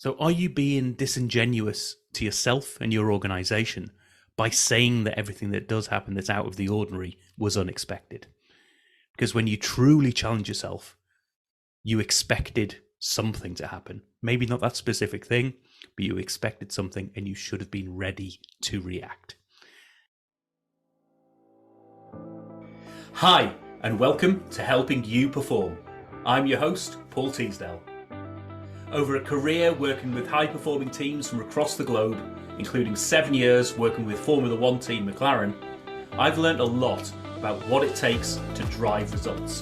So are you being disingenuous to yourself and your organization by saying that everything that does happen that's out of the ordinary was unexpected? Because when you truly challenge yourself, you expected something to happen. Maybe not that specific thing, but you expected something and you should have been ready to react. Hi, and welcome to Helping You Perform. I'm your host, Paul Teasdale. Over a career working with high-performing teams from across the globe, including 7 years working with Formula One team McLaren, I've learned a lot about what it takes to drive results.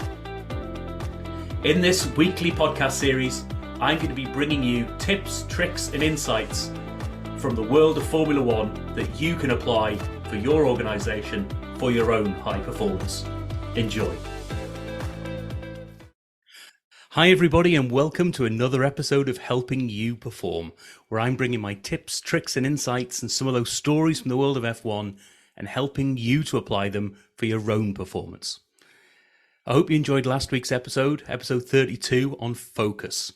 In this weekly podcast series, I'm going to be bringing you tips, tricks, and insights from the world of Formula One that you can apply for your organisation for your own high performance. Enjoy. Hi everybody, and welcome to another episode of Helping You Perform, where I'm bringing my tips, tricks and insights and some of those stories from the world of F1 and helping you to apply them for your own performance. I hope you enjoyed last week's episode 32 on focus.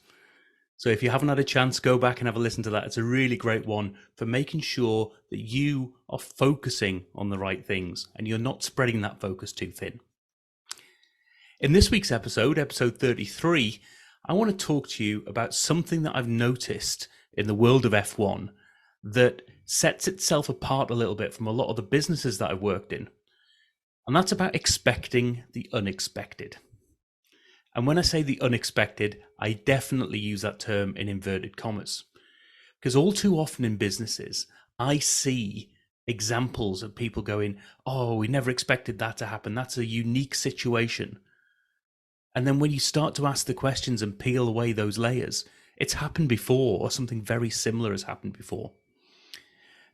So if you haven't had a chance, go back and have a listen to that. It's a really great one for making sure that you are focusing on the right things and you're not spreading that focus too thin. In this week's episode 33, I want to talk to you about something that I've noticed in the world of F1 that sets itself apart a little bit from a lot of the businesses that I've worked in. And that's about expecting the unexpected. And when I say the unexpected, I definitely use that term in inverted commas. Because all too often in businesses, I see examples of people going, oh, we never expected that to happen. That's a unique situation. And then when you start to ask the questions and peel away those layers, it's happened before or something very similar has happened before.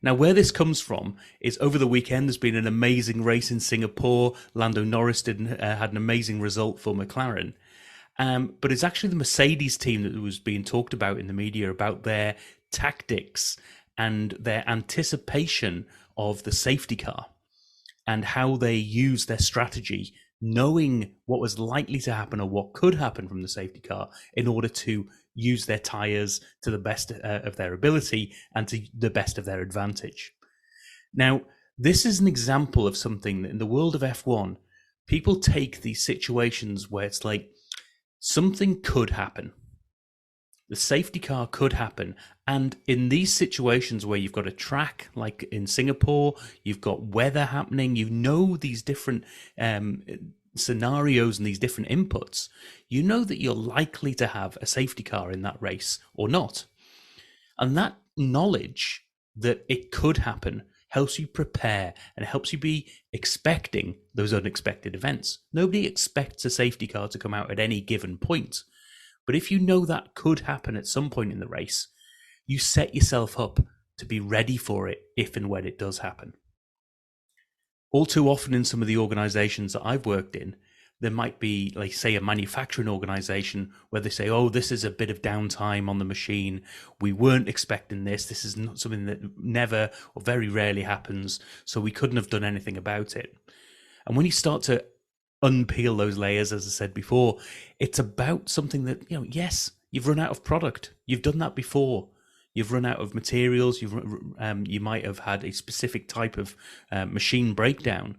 Now, where this comes from is over the weekend, there's been an amazing race in Singapore. Lando Norris had an amazing result for McLaren. But it's actually the Mercedes team that was being talked about in the media about their tactics and their anticipation of the safety car and how they use their strategy, knowing what was likely to happen or what could happen from the safety car in order to use their tyres to the best of their ability and to the best of their advantage. Now, this is an example of something that in the world of F1, people take these situations where it's like something could happen. The safety car could happen. And in these situations where you've got a track, like in Singapore, you've got weather happening, you know these different scenarios and these different inputs, you know that you're likely to have a safety car in that race or not. And that knowledge that it could happen helps you prepare and helps you be expecting those unexpected events. Nobody expects a safety car to come out at any given point. But if you know that could happen at some point in the race, you set yourself up to be ready for it if and when it does happen. All too often in some of the organizations that I've worked in, there might be, like, say, a manufacturing organization where they say, oh, this is a bit of downtime on the machine. We weren't expecting this. This is not something that never or very rarely happens, so we couldn't have done anything about it. And when you start to unpeel those layers, as I said before, it's about something that, yes, you've run out of product. You've done that before. You've run out of materials. You might have had a specific type of machine breakdown.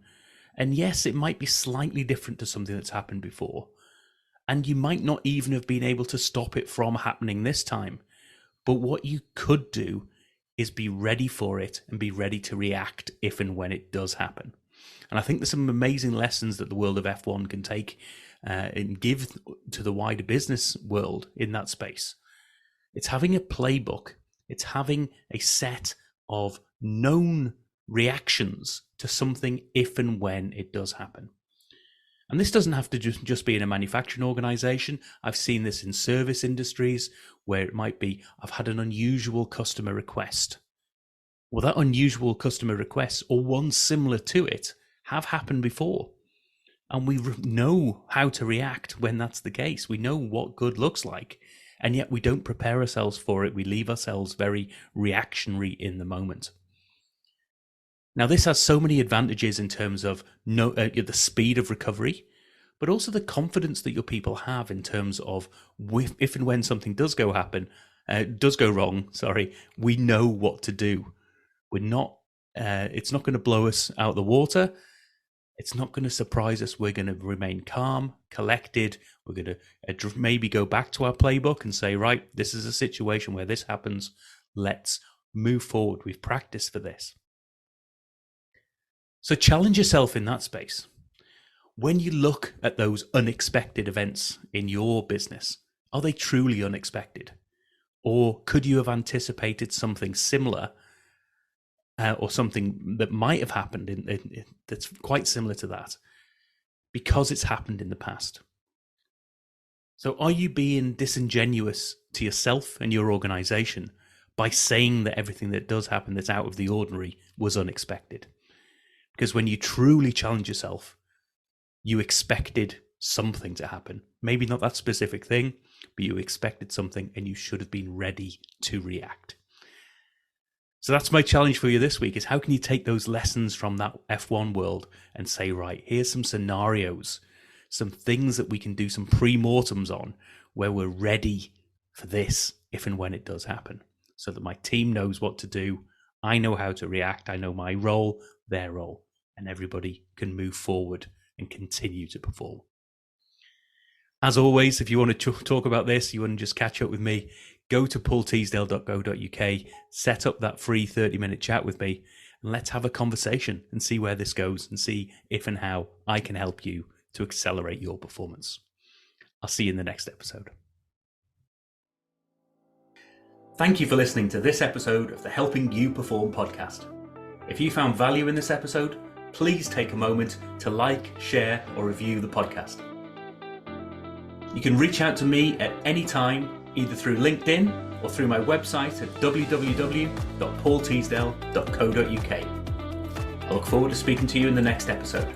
And yes, it might be slightly different to something that's happened before. And you might not even have been able to stop it from happening this time. But what you could do is be ready for it and be ready to react if and when it does happen. And I think there's some amazing lessons that the world of F1 can take and give to the wider business world in that space. It's having a playbook. It's having a set of known reactions to something if and when it does happen. And this doesn't have to just be in a manufacturing organization. I've seen this in service industries where it might be, I've had an unusual customer request. Well, that unusual customer request or one similar to it have happened before. And we know how to react when that's the case. We know what good looks like. And yet we don't prepare ourselves for it. We leave ourselves very reactionary in the moment. Now, this has so many advantages in terms of the speed of recovery, but also the confidence that your people have in terms of if and when something does go happen, does go wrong, we know what to do. We're not. It's not going to blow us out of the water. It's not going to surprise us. We're going to remain calm, collected. We're going to maybe go back to our playbook and say, right, this is a situation where this happens. Let's move forward. We've practiced for this. So challenge yourself in that space. When you look at those unexpected events in your business, are they truly unexpected? Or could you have anticipated something similar or something that might have happened that's quite similar to that because it's happened in the past? So are you being disingenuous to yourself and your organization by saying that everything that does happen that's out of the ordinary was unexpected? Because when you truly challenge yourself, you expected something to happen. Maybe not that specific thing, but you expected something and you should have been ready to react. So that's my challenge for you this week, is how can you take those lessons from that F1 world and say, right, here's some scenarios, some things that we can do some pre-mortems on where we're ready for this if and when it does happen, so that my team knows what to do. I know how to react. I know my role, their role, and everybody can move forward and continue to perform. As always, if you want to talk about this, you want to just catch up with me, go to paulteasdale.co.uk, set up that free 30-minute chat with me, and let's have a conversation and see where this goes and see if and how I can help you to accelerate your performance. I'll see you in the next episode. Thank you for listening to this episode of the Helping You Perform podcast. If you found value in this episode, please take a moment to like, share, or review the podcast. You can reach out to me at any time, either through LinkedIn or through my website at www.paulteasdale.co.uk. I look forward to speaking to you in the next episode.